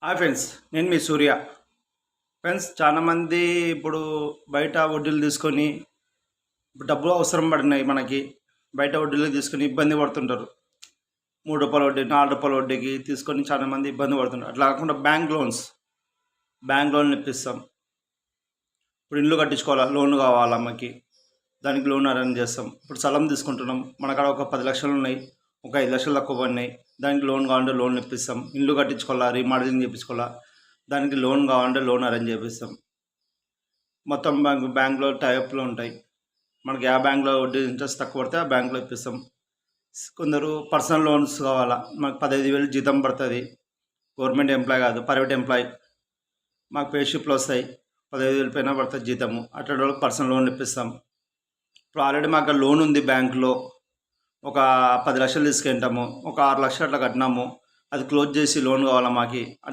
Hi friends, నేను మీ సూర్య. Friends, చాలామంది ఇప్పుడు బయట వడ్డీలు తీసుకొని ఇప్పుడు డబ్బులు అవసరం పడినాయి మనకి. బయట వడ్డీలు తీసుకొని ఇబ్బంది పడుతుంటారు. రూ. 3 వడ్డీ, రూ. 4 వడ్డీకి తీసుకొని చాలామంది ఇబ్బంది పడుతుంటారు. అట్లా కాకుండా బ్యాంక్ లోన్లు ఇప్పిస్తాం. ఇప్పుడు ఇల్లు కట్టించుకోవాలా, లోన్ కావాలా అమ్మకి, దానికి లోన్ అరేంజ్ చేస్తాం. ఇప్పుడు స్థలం తీసుకుంటున్నాం, మన కాడ ఒక 10 లక్షలు ఉన్నాయి, ఒక 5 లక్షలు తక్కువ పడినాయి, దానికి లోన్ కావాలంటే లోన్ ఇప్పిస్తాం. ఇల్లు కట్టించుకోవాలా, రీమాడలింగ్ చేయించుకోవాలా, దానికి లోన్ కావాలంటే లోన్ అరేంజ్ చేపిస్తాం. మొత్తం బ్యాంక్లో టైప్లో ఉంటాయి. మనకి ఆ బ్యాంక్లో వడ్డీ ఇంట్రెస్ట్ తక్కువ పడితే ఆ బ్యాంక్లో ఇప్పిస్తాం. కొందరు పర్సనల్ లోన్స్ కావాలా, మాకు 15,000 జీతం పడుతుంది, గవర్నమెంట్ ఎంప్లాయ్ కాదు, ప్రైవేట్ ఎంప్లాయ్, మాకు పే షిప్లు వస్తాయి, 15,000 పైన పడుతుంది జీతము, అట్లాంటి వాళ్ళకి పర్సనల్ లోన్ ఇప్పిస్తాం. ఇప్పుడు ఆల్రెడీ మాకు లోన్ ఉంది బ్యాంకులో, ఒక 10 లక్షలు తీసుకుంటాము, ఒక 6 లక్షలు అట్లా కట్టినాము, అది క్లోజ్ చేసి లోన్ కావాలా మాకు.